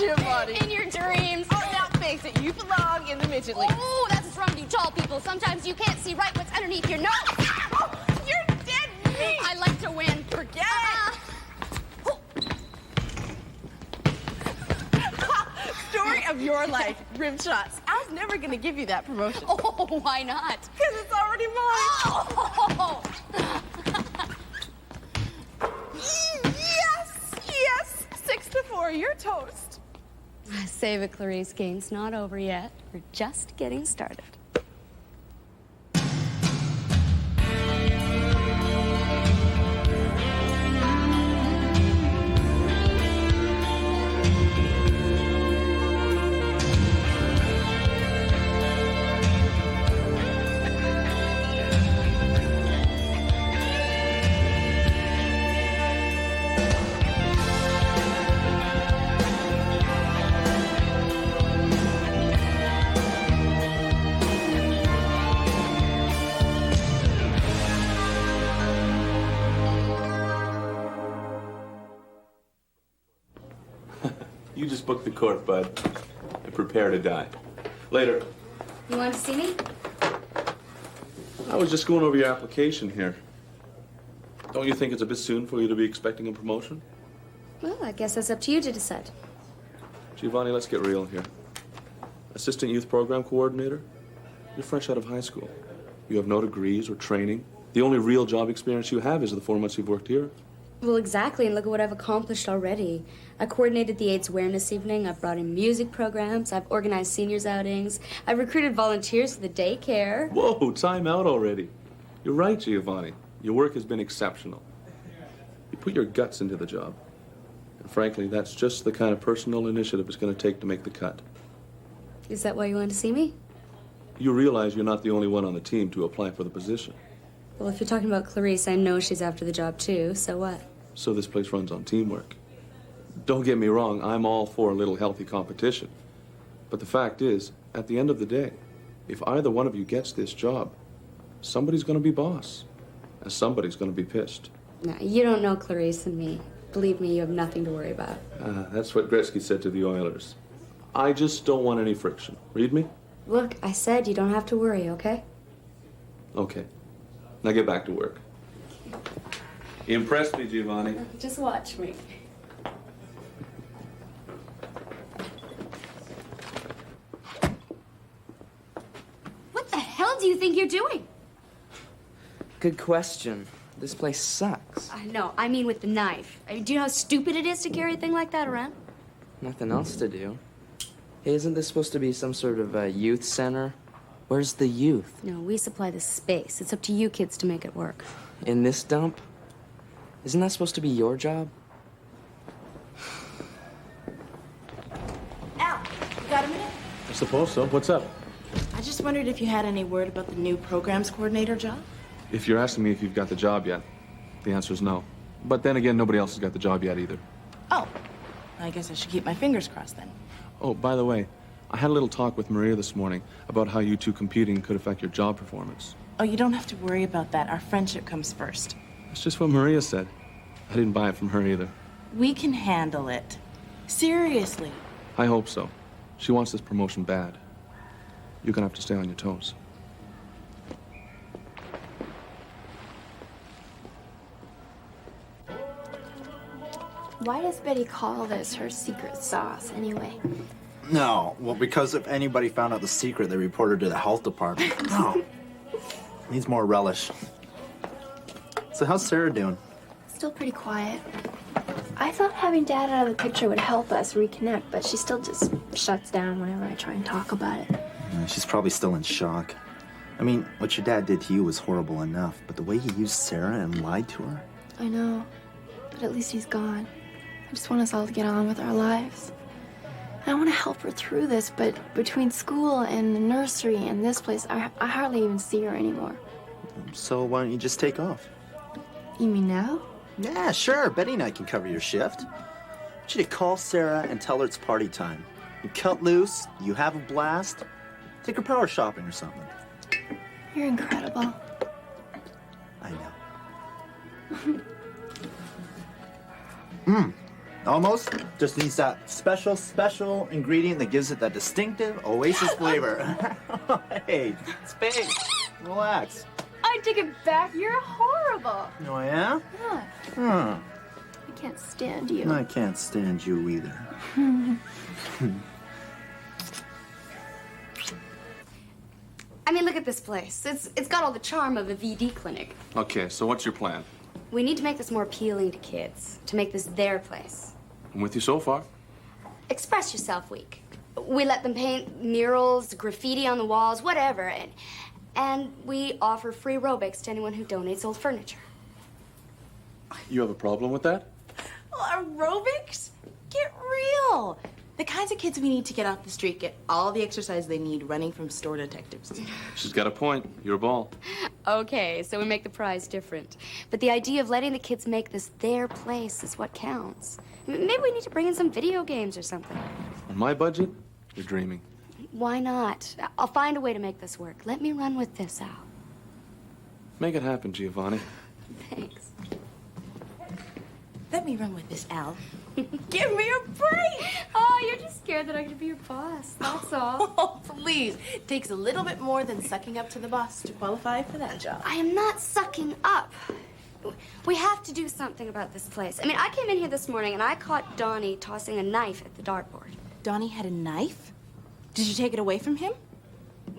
Giovanni. In your dreams. Oh, now face it, you belong in the midget league. Oh, that's what's wrong with you tall people. Sometimes you can't see right what's underneath your nose. Oh, you're dead meat. I like to win. Forget it. Story of your life, rim shots. I was never going to give you that promotion. Oh, why not? Because it's already mine. Oh. Yes. 6-4, you're toast. Save it, Clarice. Game's not over yet. We're just getting started. You just booked the court, bud, and prepare to die. Later. You want to see me? I was just going over your application here. Don't you think it's a bit soon for you to be expecting a promotion? Well, I guess that's up to you to decide. Giovanni, let's get real here. Assistant Youth Program Coordinator? You're fresh out of high school. You have no degrees or training. The only real job experience you have is the 4 months you've worked here. Well, exactly, and look at what I've accomplished already. I coordinated the AIDS awareness evening, I've brought in music programs, I've organized seniors outings, I've recruited volunteers for the daycare. Whoa, time out already. You're right, Giovanni. Your work has been exceptional. You put your guts into the job. And frankly, that's just the kind of personal initiative it's going to take to make the cut. Is that why you wanted to see me? You realize you're not the only one on the team to apply for the position. Well, if you're talking about Clarice, I know she's after the job too, so what? So this place runs on teamwork. Don't get me wrong, I'm all for a little healthy competition. But the fact is, at the end of the day, if either one of you gets this job, somebody's going to be boss, and somebody's going to be pissed. No, you don't know Clarice and me. Believe me, you have nothing to worry about. That's what Gretzky said to the Oilers. I just don't want any friction. Read me? Look, I said you don't have to worry, okay? Okay. Now get back to work. Impress me, Giovanni. Just watch me. What the hell do you think you're doing? Good question. This place sucks. No, I mean with the knife. Do you know how stupid it is to carry a thing like that around? Nothing else to do. Hey, isn't this supposed to be some sort of a youth center? Where's the youth? No, we supply the space. It's up to you kids to make it work. In this dump? Isn't that supposed to be your job? Al, you got a minute? I suppose so. What's up? I just wondered if you had any word about the new programs coordinator job. If you're asking me if you've got the job yet, the answer is no. But then again, nobody else has got the job yet either. Oh, I guess I should keep my fingers crossed then. Oh, by the way, I had a little talk with Maria this morning about how you two competing could affect your job performance. Oh, you don't have to worry about that. Our friendship comes first. That's just what Maria said. I didn't buy it from her either. We can handle it. Seriously. I hope so. She wants this promotion bad. You're gonna have to stay on your toes. Why does Betty call this her secret sauce, anyway? No, well, because if anybody found out the secret, they reported to the health department. No. Needs more relish. So how's Sarah doing? Still pretty quiet. I thought having Dad out of the picture would help us reconnect, but she still just shuts down whenever I try and talk about it. She's probably still in shock. I mean, what your dad did to you was horrible enough, but the way he used Sarah and lied to her? I know, but at least he's gone. I just want us all to get on with our lives. I want to help her through this, but between school and the nursery and this place, I hardly even see her anymore. So why don't you just take off? You mean now? Yeah, sure. Betty and I can cover your shift. I want you to call Sarah and tell her it's party time. You cut loose, you have a blast, take her power shopping or something. You're incredible. I know. Almost. Just needs that special ingredient that gives it that distinctive Oasis flavor. Hey, Spade, relax. I take it back. You're horrible. Oh, yeah? Yeah. Huh. I can't stand you. I can't stand you either. I mean, look at this place. It's got all the charm of a VD clinic. Okay, so what's your plan? We need to make this more appealing to kids, to make this their place. I'm with you so far. Express Yourself Week. We let them paint murals, graffiti on the walls, whatever, and we offer free aerobics to anyone who donates old furniture. You have a problem with that? Well, aerobics? Get real. The kinds of kids we need to get off the street get all the exercise they need running from store detectives. She's got a point. Your ball. Okay, so we make the prize different. But the idea of letting the kids make this their place is what counts. Maybe we need to bring in some video games or something. On my budget, you're dreaming. Why not? I'll find a way to make this work. Let me run with this, Al. Make it happen, Giovanni. Thanks. Let me run with this, Al. Give me a break! Oh, you're just scared that I'm gonna be your boss. That's all. Oh, please. It takes a little bit more than sucking up to the boss to qualify for that job. I am not sucking up. We have to do something about this place. I mean, I came in here this morning and I caught Donnie tossing a knife at the dartboard. Donnie had a knife? Did you take it away from him?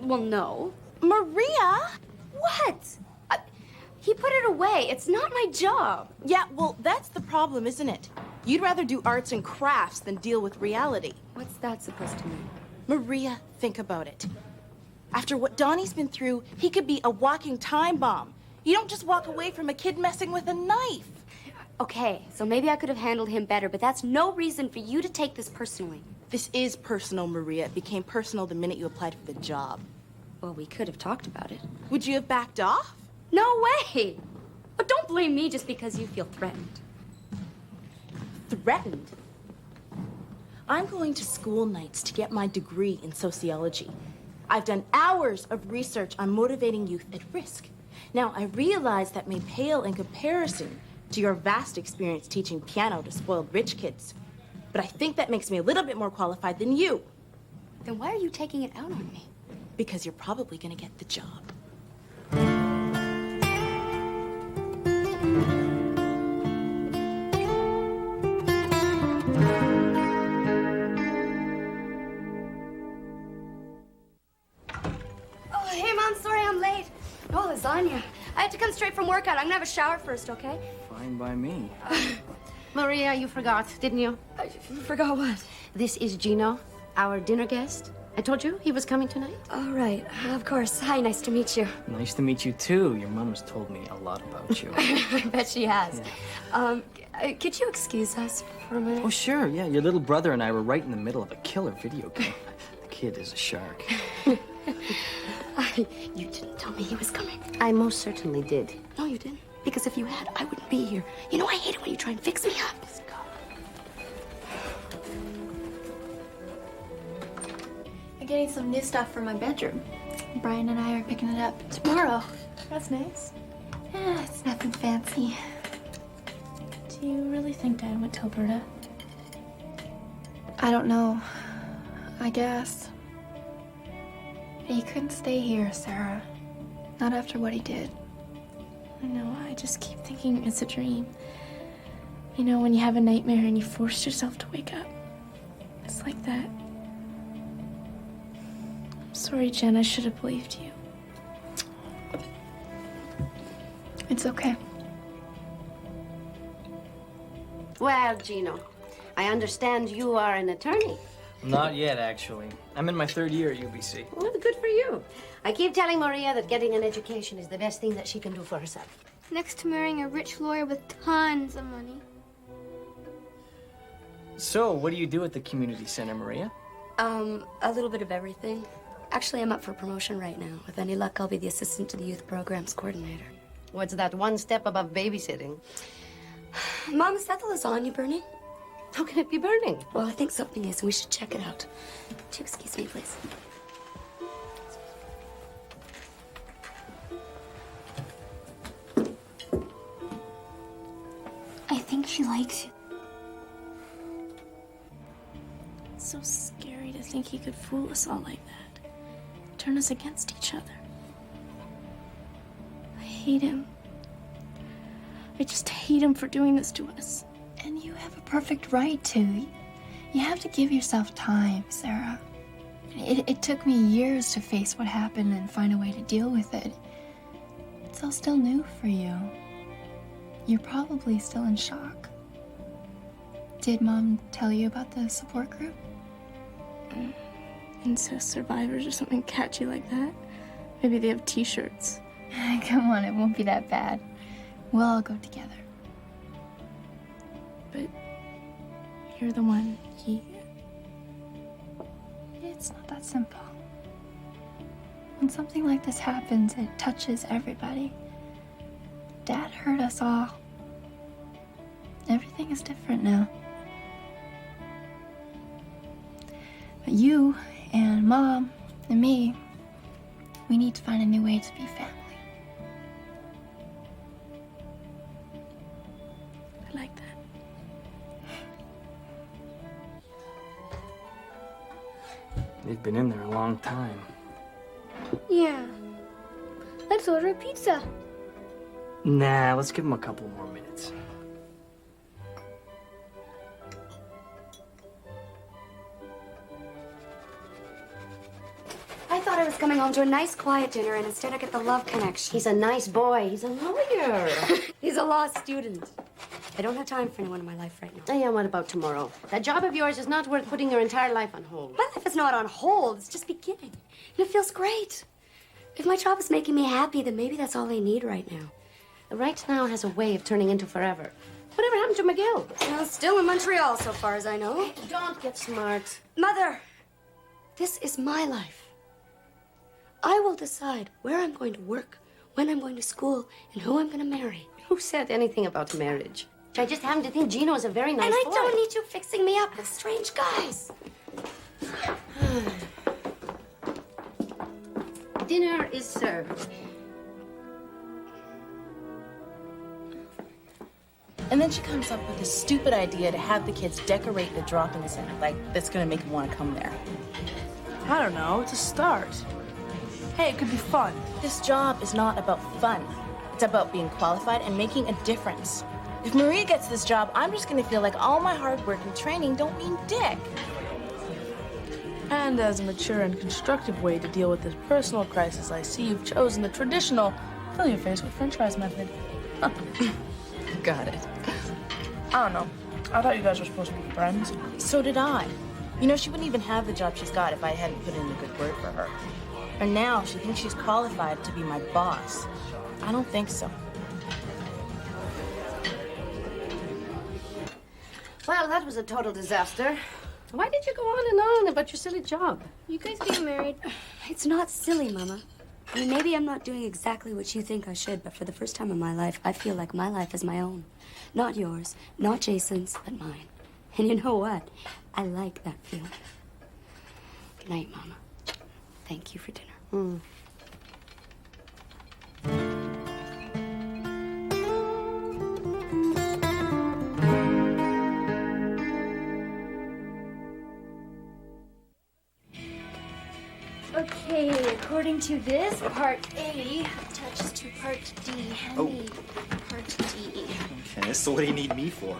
Well, no. Maria! What? He put it away. It's not my job. Yeah, well, that's the problem, isn't it? You'd rather do arts and crafts than deal with reality. What's that supposed to mean? Maria, think about it. After what Donnie's been through, he could be a walking time bomb. You don't just walk away from a kid messing with a knife. Okay, so maybe I could have handled him better, but that's no reason for you to take this personally. This is personal, Maria. It became personal the minute you applied for the job. Well, we could have talked about it. Would you have backed off? No way! But don't blame me just because you feel threatened. Threatened? I'm going to school nights to get my degree in sociology. I've done hours of research on motivating youth at risk. Now, I realize that may pale in comparison to your vast experience teaching piano to spoiled rich kids. But I think that makes me a little bit more qualified than you. Then why are you taking it out on me? Because you're probably gonna get the job. Oh, hey, Mom, sorry I'm late. Oh, lasagna. I had to come straight from workout. I'm gonna have a shower first, okay? Fine by me. Maria, you forgot, didn't you? I forgot what? This is Gino, our dinner guest. I told you he was coming tonight. All right, of course. Hi, nice to meet you. Nice to meet you, too. Your mom has told me a lot about you. I bet she has. Yeah. Could you excuse us for a minute? Oh, sure, yeah. Your little brother and I were right in the middle of a killer video game. The kid is a shark. You didn't tell me he was coming. I most certainly did. No, you didn't. Because if you had, I wouldn't be here. You know, I hate it when you try and fix me up. Let's go. I'm getting some new stuff for my bedroom. Brian and I are picking it up tomorrow. That's nice. Yeah, it's nothing fancy. Do you really think Dad would tell Berta? I don't know. I guess. But he couldn't stay here, Sarah. Not after what he did. I know, I just keep thinking it's a dream. You know, when you have a nightmare and you force yourself to wake up. It's like that. I'm sorry, Jen, I should have believed you. It's okay. Well, Gino, I understand you are an attorney. Not yet, actually. I'm in my third year at UBC. Well, good for you. I keep telling Maria that getting an education is the best thing that she can do for herself. Next to marrying a rich lawyer with tons of money. So, what do you do at the community center, Maria? A little bit of everything. Actually, I'm up for promotion right now. With any luck, I'll be the assistant to the youth programs coordinator. What's that one step above babysitting? Mom, is that the lasagna burning? How can it be burning? Well, I think something is. We should check it out. Would you excuse me, please? I think she likes you. so scary to think he could fool us all like that. Turn us against each other. I hate him. I just hate him for doing this to us. And you have a perfect right to. You have to give yourself time, Sarah. It took me years to face what happened and find a way to deal with it. It's all still new for you. You're probably still in shock. Did Mom tell you about the support group? Incest survivors or something catchy like that. Maybe they have t-shirts. Come on, it won't be that bad. We'll all go together. But you're the one he... It's not that simple. When something like this happens, it touches everybody. Dad hurt us all. Everything is different now. But you and Mom and me, we need to find a new way to be family. I like that. They've been in there a long time. Yeah. Let's order a pizza. Nah, let's give them a couple more minutes. I thought I was coming home to a nice quiet dinner, and instead I get the love connection. He's a nice boy. He's a lawyer. He's a law student. I don't have time for anyone in my life right now. Yeah, what about tomorrow? That job of yours is not worth putting your entire life on hold. My life is not on hold. It's just beginning. And it feels great. If my job is making me happy, then maybe that's all I need right now. The right now has a way of turning into forever. Whatever happened to Miguel? Well, still in Montreal, so far as I know. Don't get smart. Mother, this is my life. I will decide where I'm going to work, when I'm going to school, and who I'm going to marry. Who said anything about marriage? I just happen to think Gino is a very nice and I boy. don't need you fixing me up with strange guys. Dinner is served. And then she comes up with this stupid idea to have the kids decorate the drop-in center, like that's gonna make them want to come there. I don't know, it's a start. Hey, it could be fun. This job is not about fun. It's about being qualified and making a difference. If Maria gets this job, I'm just gonna feel like all my hard work and training don't mean dick. And as a mature and constructive way to deal with this personal crisis, I see you've chosen the traditional fill your face with french fries method. Got it. I don't know. I thought you guys were supposed to be friends. So did I. You know, she wouldn't even have the job she's got if I hadn't put in a good word for her. And now she thinks she's qualified to be my boss. I don't think so. Well, that was a total disaster. Why did you go on and on about your silly job? You guys getting married? It's not silly, Mama. I mean, maybe I'm not doing exactly what you think I should, but for the first time in my life, I feel like my life is my own. Not yours, not Jason's, but mine. And you know what? I like that feeling. Good night, Mama. Thank you for dinner. Okay, according to this, part A attaches to part D. Hand me part D. Okay, so what do you need me for?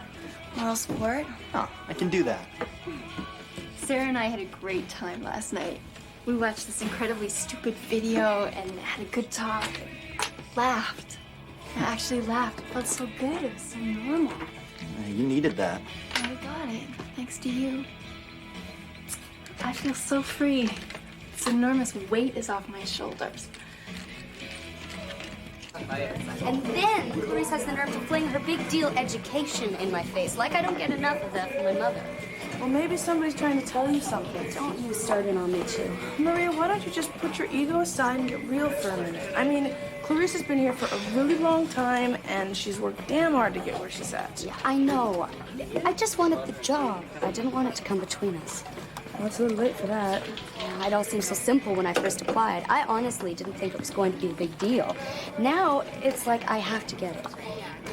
Moral support. Oh, I can do that. Sarah and I had a great time last night. We watched this incredibly stupid video and had a good talk. Laughed. I actually laughed. It felt so good. It was so normal. You needed that. I got it, thanks to you. I feel so free. This enormous weight is off my shoulders. And then Clarice has the nerve to fling her big deal education in my face, like I don't get enough of that from my mother. Well, maybe somebody's trying to tell you something. Don't you start in on me, too. Maria, why don't you just put your ego aside and get real for a minute? I mean, Clarice has been here for a really long time, and she's worked damn hard to get where she's at. Yeah, I know. I just wanted the job. I didn't want it to come between us. Well, it's a little late for that. Yeah, it all seemed so simple when I first applied. I honestly didn't think it was going to be a big deal. Now, it's like I have to get it.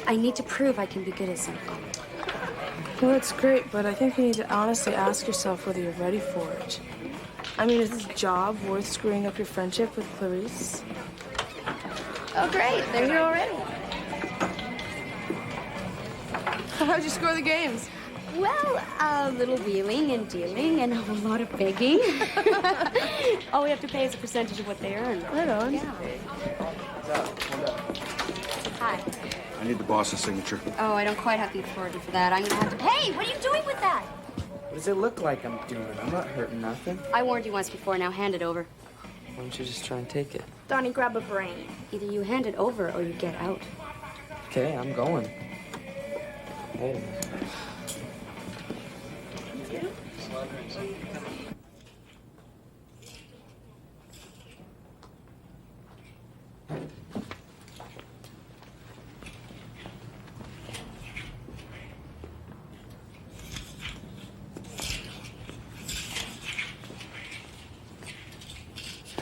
I need to prove I can be good at something. Well, it's great, but I think you need to honestly ask yourself whether you're ready for it. I mean, is this job worth screwing up your friendship with Clarice? Oh, great. They're here already. How'd you score the games? Well, a little wheeling and dealing and a whole lot of begging. All we have to pay is a percentage of what they earn. Right on. Yeah. Hi. I need the boss's signature. Oh, I don't quite have the authority for that. I'm gonna have to... Hey, what are you doing with that? What does it look like I'm doing? I'm not hurting nothing. I warned you once before. Now hand it over. Why don't you just try and take it? Donnie, grab a brain. Either you hand it over or you get out. Okay, I'm going. Hey.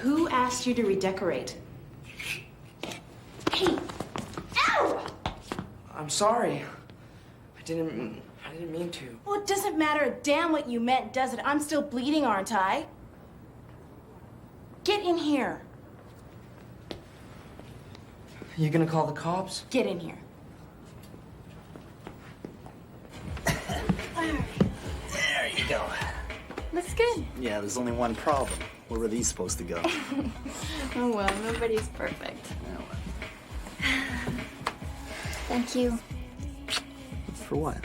Who asked you to redecorate? Hey! Ow! I'm sorry. I didn't mean to. Well, it doesn't matter a damn what you meant, does it? I'm still bleeding, aren't I? Get in here. You gonna call the cops? Get in here. There you go. Looks good. Yeah, there's only one problem. Where were these supposed to go? Oh, well, nobody's perfect. Thank you For what?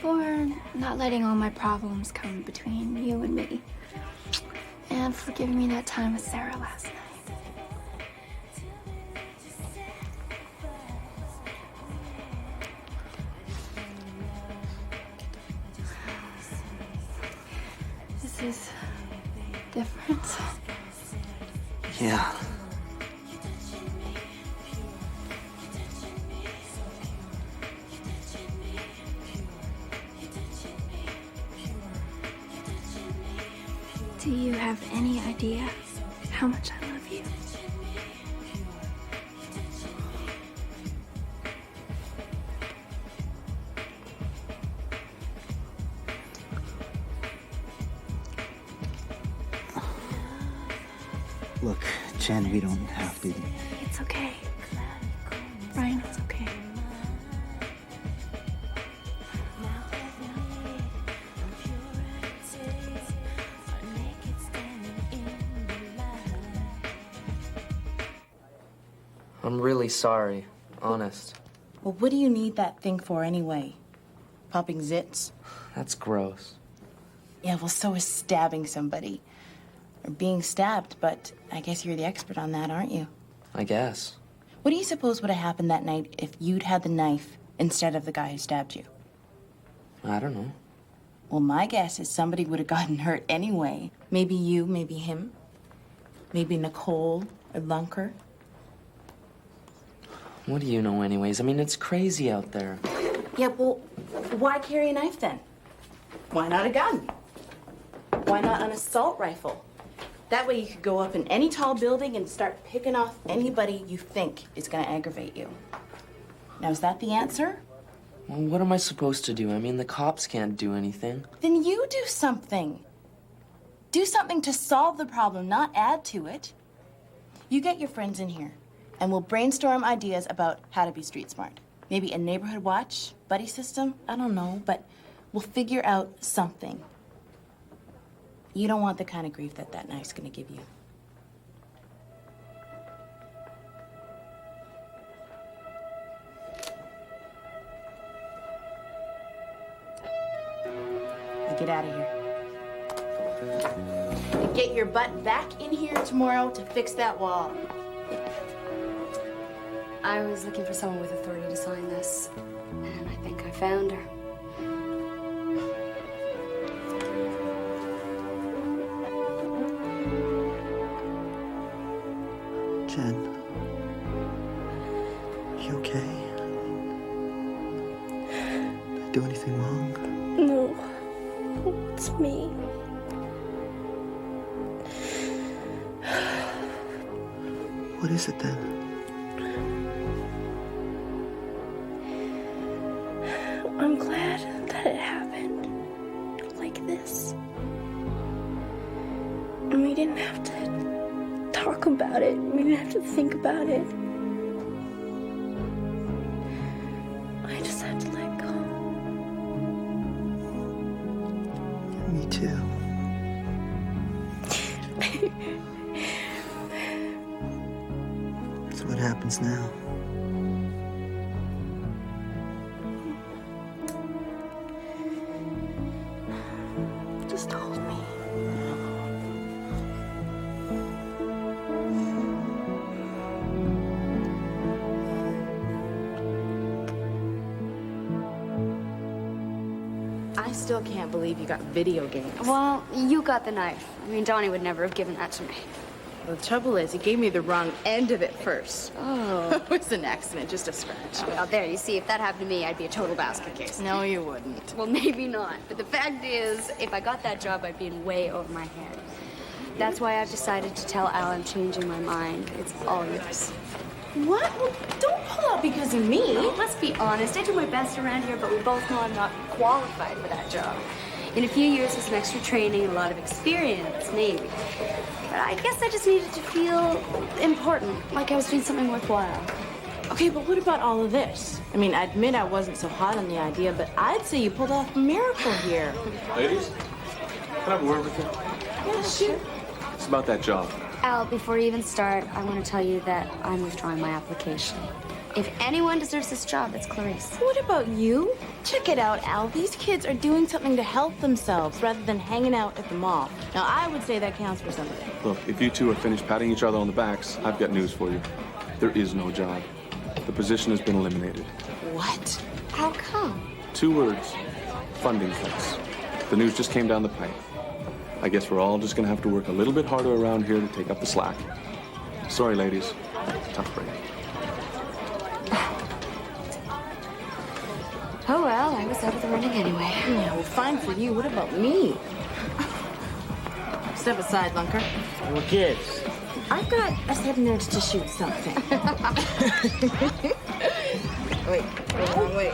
for not letting all my problems come between you and me. And for giving me that time with Sarah last night. This is different. Yeah. Do you have any idea how much I love you? Look, Jen, we don't have to. It's okay. Brian, it's okay. I'm really sorry. Honest. Well, what do you need that thing for anyway? Popping zits? That's gross. Yeah, well, so is stabbing somebody. Or being stabbed, but I guess you're the expert on that, aren't you? I guess. What do you suppose would have happened that night if you'd had the knife instead of the guy who stabbed you? I don't know. Well, my guess is somebody would have gotten hurt anyway. Maybe you, maybe him. Maybe Nicole or Lunker. What do you know anyways? I mean, it's crazy out there. Yeah, well, why carry a knife then? Why not a gun? Why not an assault rifle? That way you could go up in any tall building and start picking off anybody you think is gonna aggravate you. Now, is that the answer? Well, what am I supposed to do? I mean, the cops can't do anything. Then you do something. Do something to solve the problem, not add to it. You get your friends in here, and we'll brainstorm ideas about how to be street smart. Maybe a neighborhood watch, buddy system, I don't know, but we'll figure out something. You don't want the kind of grief that knife's gonna give you. Now get out of here. And get your butt back in here tomorrow to fix that wall. I was looking for someone with authority to sign this, and I think I found her. Jen, you okay? Did I do anything wrong? No, it's me. What is it then? I'm glad that it happened like this. And we didn't have to talk about it. We didn't have to think about it. I just had to let go. Me too. So what happens now? Just hold me. I still can't believe you got video games. Well, you got the knife. I mean, Donnie would never have given that to me. Well, the trouble is, he gave me the wrong end of it first. Oh. It was an accident, just a scratch. Oh, well, there, you see, if that happened to me, I'd be a total basket case. No, you wouldn't. Well, maybe not. But the fact is, if I got that job, I'd be in way over my head. That's why I've decided to tell Al I'm changing my mind. It's all yours. What? Well, don't pull out because of me. Oh, let's be honest. I do my best around here, but we both know I'm not qualified for that job. In a few years, with some extra training and a lot of experience, maybe. But I guess I just needed to feel important, like I was doing something worthwhile. Okay, but what about all of this? I mean, I admit I wasn't so hot on the idea, but I'd say you pulled off a miracle here. Ladies, can I have a word with you? Yeah, sure. It's about that job. Al, before you even start, I want to tell you that I'm withdrawing my application. If anyone deserves this job, it's Clarice. What about you? Check it out, Al. These kids are doing something to help themselves rather than hanging out at the mall. Now, I would say that counts for something. Look, if you two are finished patting each other on the backs, I've got news for you. There is no job. The position has been eliminated. What? How come? 2 words. Funding cuts. The news just came down the pipe. I guess we're all just gonna have to work a little bit harder around here to take up the slack. Sorry, ladies. Tough break. Oh, well, I was out of the running anyway. Yeah, well, fine for you. What about me? Step aside, Lunker. We're kids. I've got a sudden urge to shoot something. Wait, wrong way.